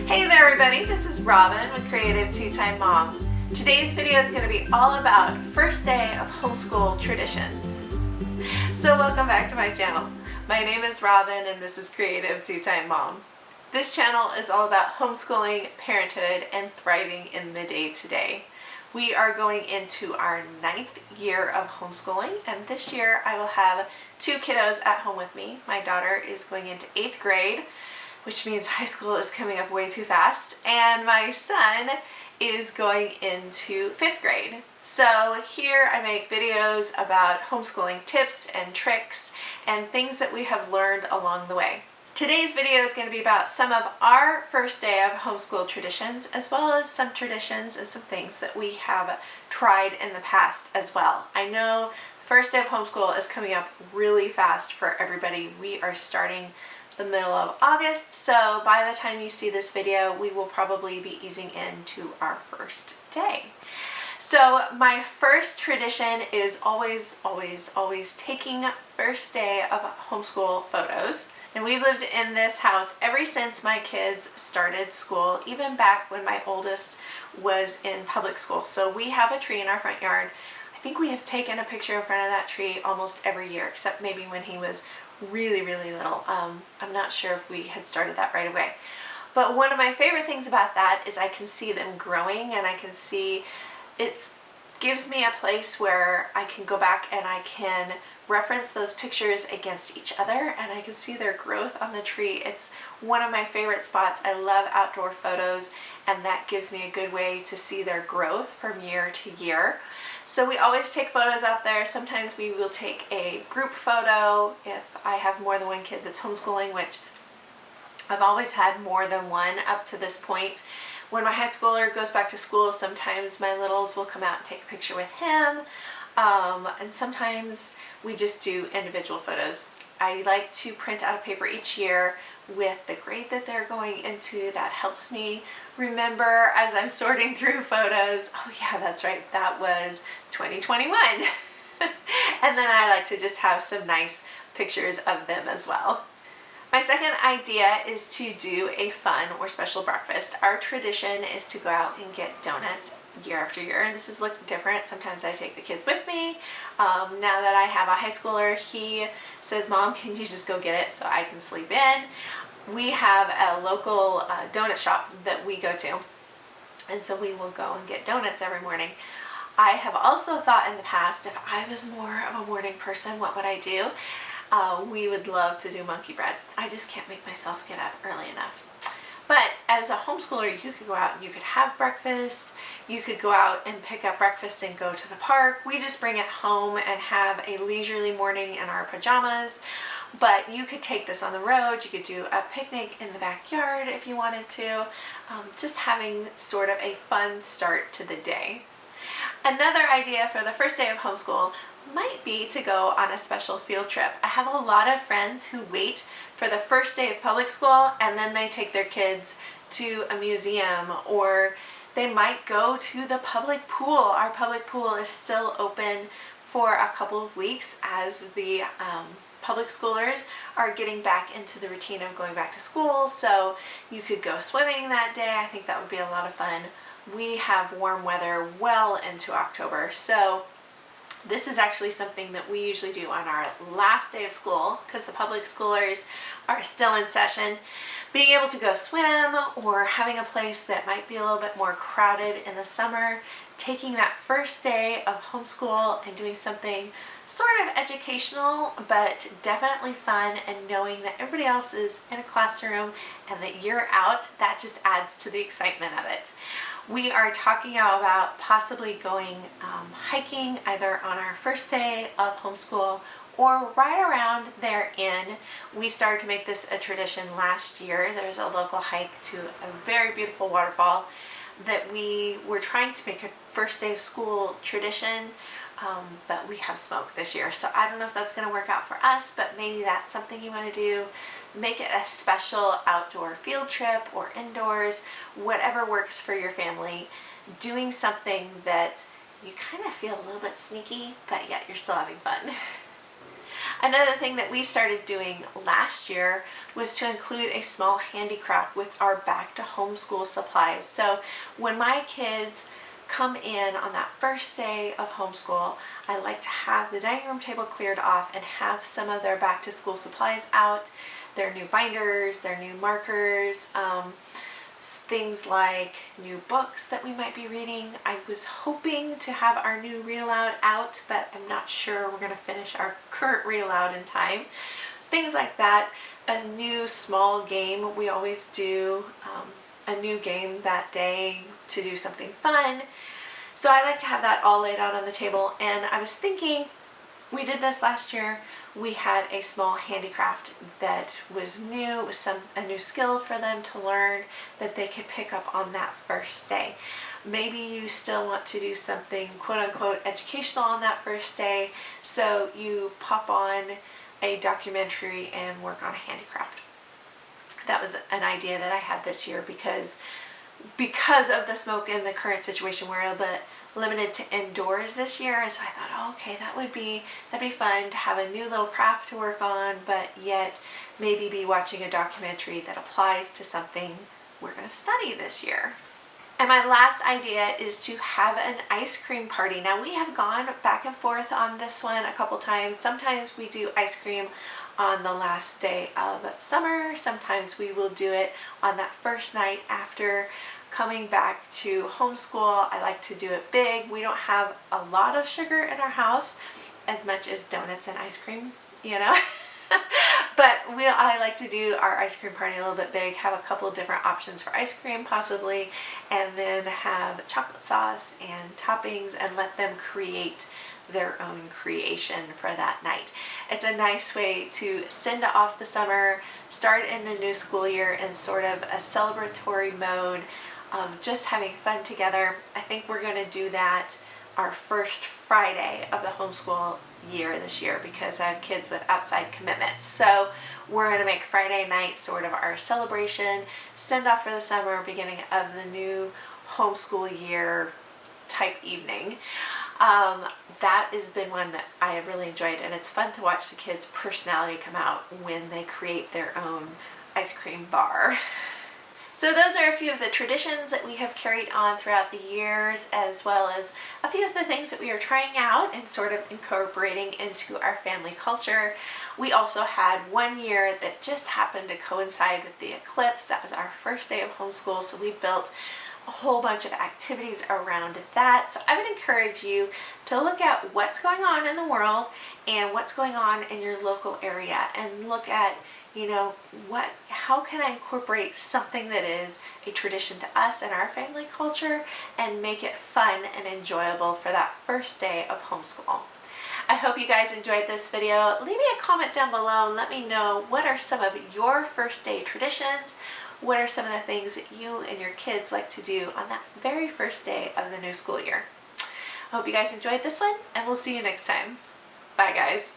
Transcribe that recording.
Hey there everybody, this is Robin with Creative2xmom. Today's video is going to be all about first day of homeschool traditions. So welcome back to my channel. My name is Robin and this is Creative2xmom. This channel is all about homeschooling, parenthood, and thriving in the day-to-day. We are going into our 9th year of homeschooling, and this year I will have 2 kiddos at home with me. My daughter is going into 8th grade, which means high school is coming up way too fast, and my son is going into 5th grade. So here I make videos about homeschooling tips and tricks and things that we have learned along the way. Today's video is going to be about some of our first day of homeschool traditions, as well as some traditions and some things that we have tried in the past as well. I know first day of homeschool is coming up really fast for everybody. We are starting the middle of August, so by the time you see this video, we will probably be easing into our first day. So my first tradition is always taking first day of homeschool photos. And we've lived in this house ever since my kids started school, even back when my oldest was in public school. So we have a tree in our front yard. I think we have taken a picture in front of that tree almost every year, except maybe when he was really little. I'm not sure if we had started that right away. But one of my favorite things about that is I can see them growing, and I can see it gives me a place where I can go back and I can reference those pictures against each other, and I can see their growth on the tree. It's one of my favorite spots. I love outdoor photos, and that gives me a good way to see their growth from year to year. So we always take photos out there. Sometimes we will take a group photo if I have more than one kid that's homeschooling, which I've always had more than one up to this point. When my high schooler goes back to school, sometimes my littles will come out and take a picture with him, and sometimes we just do individual photos. I like to print out a paper each year with the grade that they're going into. That helps me remember as I'm sorting through photos, oh yeah, that's right, that was 2021. And then I like to just have some nice pictures of them as well. My second idea is to do a fun or special breakfast. Our tradition is to go out and get donuts year after year, and this is looking different. Sometimes I take the kids with me. Now that I have a high schooler, he says, "Mom, can you just go get it so I can sleep in?" We have a local donut shop that we go to, and so we will go and get donuts every morning. I have also thought in the past, if I was more of a morning person, what would I do? We would love to do monkey bread. I just can't make myself get up early enough. But as a homeschooler, you could go out and you could have breakfast. You could go out and pick up breakfast and go to the park. We just bring it home and have a leisurely morning in our pajamas. But you could take this on the road. You could do a picnic in the backyard if you wanted to. Just having sort of a fun start to the day. Another idea for the first day of homeschool might be to go on a special field trip. I have a lot of friends who wait for the first day of public school and then they take their kids to a museum, or they might go to the public pool. Our public pool is still open for a couple of weeks as the public schoolers are getting back into the routine of going back to school. So you could go swimming that day. I think that would be a lot of fun. We have warm weather well into October, so this is actually something that we usually do on our last day of school because the public schoolers are still in session. Being able to go swim, or having a place that might be a little bit more crowded in the summer, taking that first day of homeschool and doing something sort of educational but definitely fun, and knowing that everybody else is in a classroom and that you're out, that just adds to the excitement of it. We are talking about possibly going hiking either on our first day of homeschool or right around therein. We started to make this a tradition last year. There's a local hike to a very beautiful waterfall that we were trying to make a first day of school tradition, but we have smoke this year, so I don't know if that's going to work out for us, but maybe that's something you want to do. Make it a special outdoor field trip or indoors, whatever works for your family. Doing something that you kind of feel a little bit sneaky, but yet you're still having fun. Another thing that we started doing last year was to include a small handicraft with our back to homeschool supplies. So when my kids come in on that first day of homeschool, I like to have the dining room table cleared off and have some of their back to school supplies out, their new binders, their new markers, things like new books that we might be reading. I was hoping to have our new read aloud out, but I'm not sure we're going to finish our current read aloud in time. Things like that. A new small game. We always do a new game that day to do something fun. So I like to have that all laid out on the table, and I was thinking, we did this last year. We had a small handicraft that was new. It was a new skill for them to learn that they could pick up on that first day. Maybe you still want to do something quote unquote educational on that first day, so you pop on a documentary and work on a handicraft. That was an idea that I had this year because of the smoke and the current situation. We're a bit limited to indoors this year, and so I thought, oh, okay, that'd be fun to have a new little craft to work on, but yet maybe be watching a documentary that applies to something we're going to study this year. And my last idea is to have an ice cream party. Now, we have gone back and forth on this one a couple times. Sometimes we do ice cream on the last day of summer. Sometimes we will do it on that first night after coming back to homeschool. I like to do it big. We don't have a lot of sugar in our house, as much as donuts and ice cream, you know. But I like to do our ice cream party a little bit big, have a couple of different options for ice cream possibly, and then have chocolate sauce and toppings and let them create their own creation for that night. It's a nice way to send off the summer, start in the new school year in sort of a celebratory mode of just having fun together. I think we're going to do that our first Friday of the homeschool year this year because I have kids with outside commitments. So we're going to make Friday night sort of our celebration, send off for the summer, beginning of the new homeschool year type evening. That has been one that I have really enjoyed, and it's fun to watch the kids' personality come out when they create their own ice cream bar. So those are a few of the traditions that we have carried on throughout the years, as well as a few of the things that we are trying out and sort of incorporating into our family culture. We also had one year that just happened to coincide with the eclipse. That was our first day of homeschool, so we built a whole bunch of activities around that. So I would encourage you to look at what's going on in the world and what's going on in your local area, and look at, you know, how can I incorporate something that is a tradition to us and our family culture and make it fun and enjoyable for that first day of homeschool. I hope you guys enjoyed this video. Leave me a comment down below and let me know, what are some of your first day traditions? What are some of the things that you and your kids like to do on that very first day of the new school year? I hope you guys enjoyed this one, and we'll see you next time. Bye, guys.